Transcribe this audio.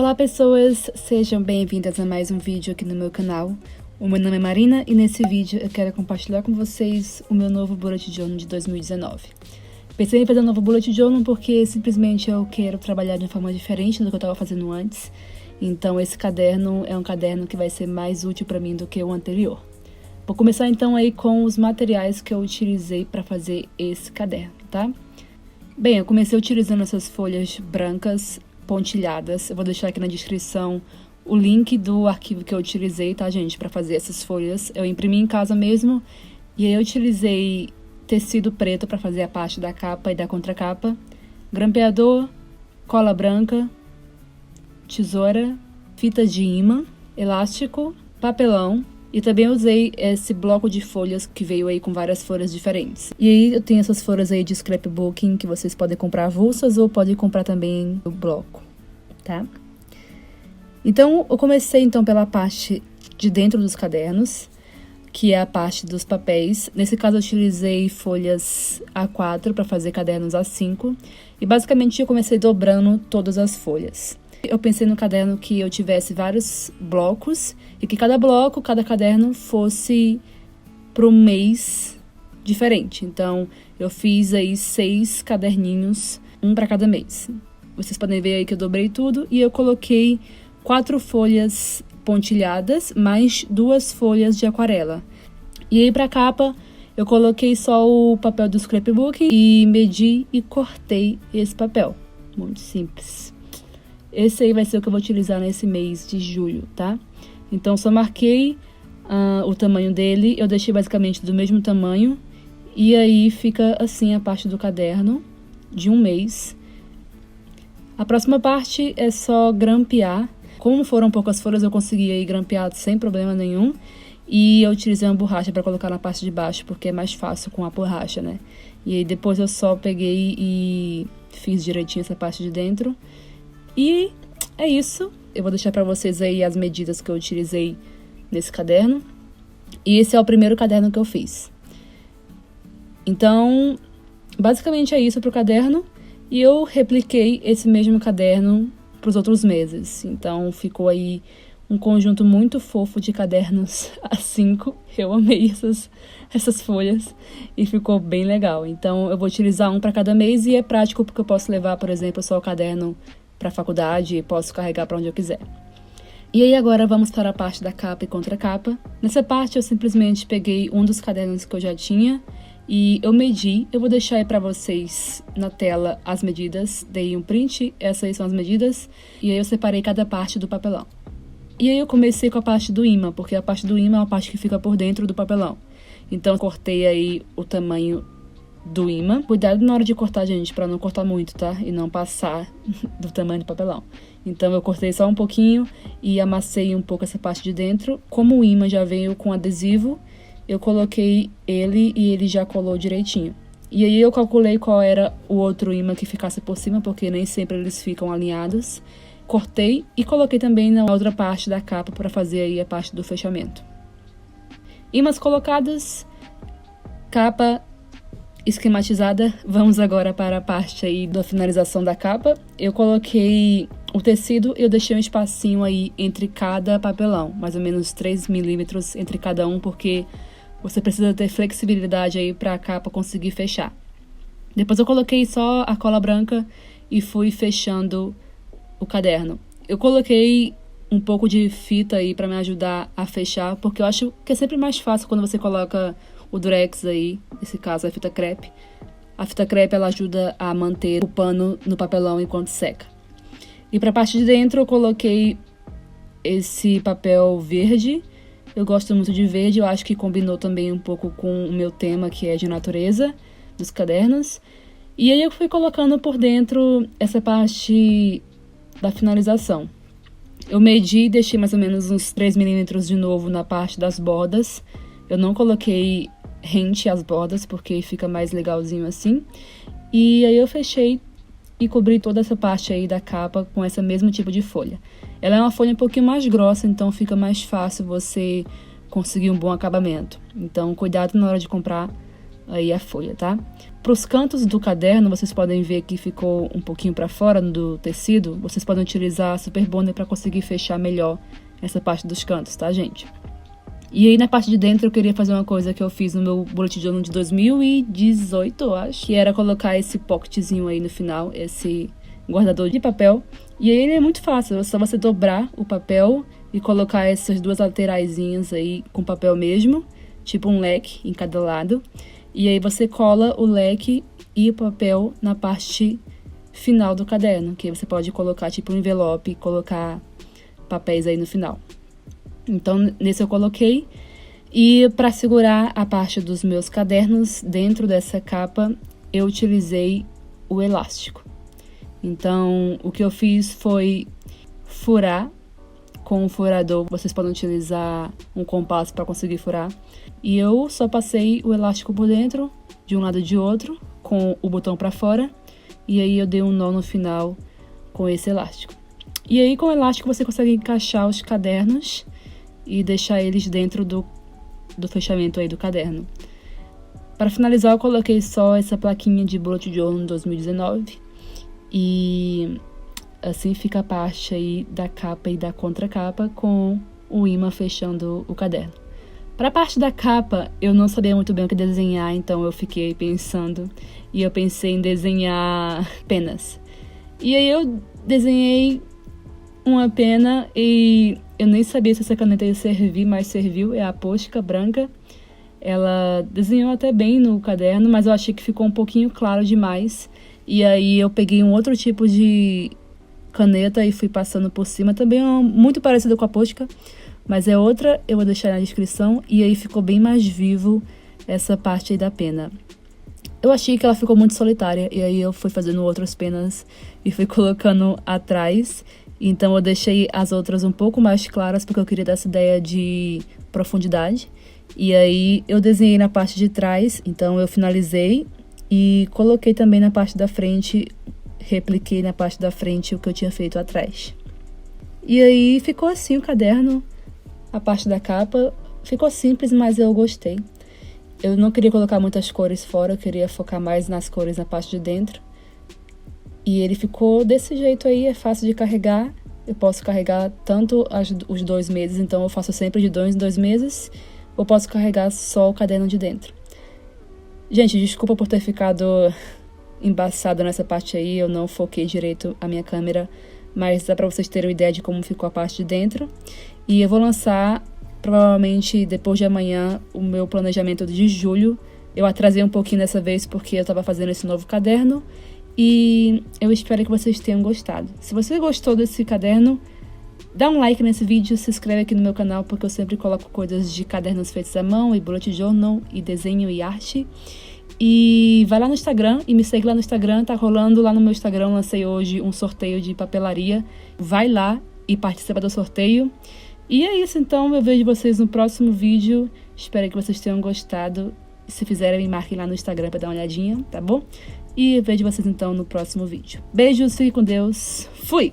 Olá pessoas, sejam bem-vindas a mais um vídeo aqui no meu canal. O meu nome é Marina e nesse vídeo eu quero compartilhar com vocês o meu novo Bullet Journal de 2019. Pensei em fazer um novo Bullet Journal porque simplesmente eu quero trabalhar de uma forma diferente do que eu estava fazendo antes. Então esse caderno é um caderno que vai ser mais útil para mim do que o anterior. Vou começar então aí com os materiais que eu utilizei para fazer esse caderno, tá? Bem, eu comecei utilizando essas folhas brancas pontilhadas. Eu vou deixar aqui na descrição o link do arquivo que eu utilizei, tá, gente, para fazer essas folhas. Eu imprimi em casa mesmo e aí eu utilizei tecido preto para fazer a parte da capa e da contracapa, grampeador, cola branca, tesoura, fita de imã, elástico, papelão. E também usei esse bloco de folhas que veio aí com várias folhas diferentes. E aí eu tenho essas folhas aí de scrapbooking que vocês podem comprar avulsas ou podem comprar também o bloco, tá? Então eu comecei então pela parte de dentro dos cadernos, que é a parte dos papéis. Nesse caso eu utilizei folhas A4 para fazer cadernos A5. E basicamente eu comecei dobrando todas as folhas. Eu pensei no caderno que eu tivesse vários blocos e que cada bloco, cada caderno fosse para um mês diferente. Então, eu fiz aí 6 caderninhos, um para cada mês. Vocês podem ver aí que eu dobrei tudo e eu coloquei 4 folhas pontilhadas, mais 2 folhas de aquarela. E aí, para a capa, eu coloquei só o papel do scrapbook e medi e cortei esse papel. Muito simples. Esse aí vai ser o que eu vou utilizar nesse mês de julho, tá? Então, só marquei o tamanho dele, eu deixei basicamente do mesmo tamanho. E aí, fica assim a parte do caderno de um mês. A próxima parte é só grampear. Como foram poucas folhas, eu consegui aí grampear sem problema nenhum. E eu utilizei uma borracha para colocar na parte de baixo, porque é mais fácil com a borracha, né? E aí, depois eu só peguei e fiz direitinho essa parte de dentro. E é isso. Eu vou deixar para vocês aí as medidas que eu utilizei nesse caderno. E esse é o primeiro caderno que eu fiz. Então, basicamente é isso pro caderno. E eu repliquei esse mesmo caderno pros outros meses. Então, ficou aí um conjunto muito fofo de cadernos A5. Eu amei essas folhas e ficou bem legal. Então, eu vou utilizar um para cada mês e é prático porque eu posso levar, por exemplo, só o caderno para a faculdade e posso carregar para onde eu quiser. E aí agora vamos para a parte da capa e contracapa. Nessa parte eu simplesmente peguei um dos cadernos que eu já tinha e eu medi. Eu vou deixar aí para vocês na tela as medidas. Dei um print, essas aí são as medidas. E aí eu separei cada parte do papelão. E aí eu comecei com a parte do imã, porque a parte do imã é uma parte que fica por dentro do papelão. Então eu cortei aí o tamanho do imã. Cuidado na hora de cortar, gente, para não cortar muito, tá? E não passar do tamanho do papelão. Então eu cortei só um pouquinho e amassei um pouco essa parte de dentro. Como o imã já veio com adesivo, eu coloquei ele e ele já colou direitinho. E aí eu calculei qual era o outro imã que ficasse por cima, porque nem sempre eles ficam alinhados. Cortei e coloquei também na outra parte da capa para fazer aí a parte do fechamento. Imãs colocadas, capa esquematizada, vamos agora para a parte aí da finalização da capa. Eu coloquei o tecido e eu deixei um espacinho aí entre cada papelão, mais ou menos 3 milímetros entre cada um, porque você precisa ter flexibilidade aí para a capa conseguir fechar. Depois eu coloquei só a cola branca e fui fechando o caderno. Eu coloquei um pouco de fita aí para me ajudar a fechar, porque eu acho que é sempre mais fácil quando você coloca o durex aí, nesse caso a fita crepe. A fita crepe ela ajuda a manter o pano no papelão enquanto seca. E para a parte de dentro eu coloquei esse papel verde. Eu gosto muito de verde, eu acho que combinou também um pouco com o meu tema, que é de natureza, dos cadernos. E aí eu fui colocando por dentro essa parte da finalização. Eu medi e deixei mais ou menos uns 3 milímetros de novo na parte das bordas. Eu não coloquei rente às bordas, porque fica mais legalzinho assim. E aí eu fechei e cobri toda essa parte aí da capa com esse mesmo tipo de folha. Ela é uma folha um pouquinho mais grossa, então fica mais fácil você conseguir um bom acabamento. Então, cuidado na hora de comprar aí a folha, tá? Para os cantos do caderno, vocês podem ver que ficou um pouquinho para fora do tecido. Vocês podem utilizar a Super Bonder para conseguir fechar melhor essa parte dos cantos, tá, gente? E aí, na parte de dentro, eu queria fazer uma coisa que eu fiz no meu bullet journal de 2018, eu acho, que era colocar esse pocketzinho aí no final, esse guardador de papel. E aí ele é muito fácil, é só você dobrar o papel e colocar essas duas lateraisinhas aí com papel mesmo, tipo um leque em cada lado. E aí você cola o leque e o papel na parte final do caderno, que você pode colocar tipo um envelope, colocar papéis aí no final. Então, nesse eu coloquei. E para segurar a parte dos meus cadernos dentro dessa capa, eu utilizei o elástico. Então, o que eu fiz foi furar com um furador. Vocês podem utilizar um compasso para conseguir furar. E eu só passei o elástico por dentro, de um lado e de outro, com o botão para fora. E aí eu dei um nó no final com esse elástico. E aí com o elástico você consegue encaixar os cadernos e deixar eles dentro do fechamento aí do caderno. Para finalizar, eu coloquei só essa plaquinha de bullet journal 2019. E assim fica a parte aí da capa e da contracapa com o imã fechando o caderno. Para a parte da capa, eu não sabia muito bem o que desenhar, então eu fiquei pensando. E eu pensei em desenhar penas. E aí eu desenhei uma pena e eu nem sabia se essa caneta ia servir, mas serviu. É a Posca branca. Ela desenhou até bem no caderno, mas eu achei que ficou um pouquinho claro demais. E aí eu peguei um outro tipo de caneta e fui passando por cima. Também é muito parecida com a Posca, mas é outra, eu vou deixar na descrição. E aí ficou bem mais vivo essa parte aí da pena. Eu achei que ela ficou muito solitária, e aí eu fui fazendo outras penas e fui colocando atrás. Então eu deixei as outras um pouco mais claras, porque eu queria dar essa ideia de profundidade. E aí eu desenhei na parte de trás, então eu finalizei e coloquei também na parte da frente, repliquei na parte da frente o que eu tinha feito atrás. E aí ficou assim o caderno, a parte da capa. Ficou simples, mas eu gostei. Eu não queria colocar muitas cores fora, eu queria focar mais nas cores na parte de dentro. E ele ficou desse jeito aí, é fácil de carregar. Eu posso carregar tanto os 2 meses, então eu faço sempre de 2 em 2 meses. Ou posso carregar só o caderno de dentro. Gente, desculpa por ter ficado embaçado nessa parte aí, eu não foquei direito a minha câmera, mas dá pra vocês terem uma ideia de como ficou a parte de dentro. E eu vou lançar, provavelmente depois de amanhã, o meu planejamento de julho. Eu atrasei um pouquinho dessa vez porque eu tava fazendo esse novo caderno. E eu espero que vocês tenham gostado. Se você gostou desse caderno, dá um like nesse vídeo, se inscreve aqui no meu canal, porque eu sempre coloco coisas de cadernos feitos à mão, e bullet journal, e desenho e arte. E vai lá no Instagram e me segue lá no Instagram, tá rolando lá no meu Instagram, lancei hoje um sorteio de papelaria. Vai lá e participa do sorteio. E é isso, então, eu vejo vocês no próximo vídeo. Espero que vocês tenham gostado. Se fizerem, me marquem lá no Instagram pra dar uma olhadinha, tá bom? E eu vejo vocês então no próximo vídeo. Beijos, fiquem com Deus. Fui!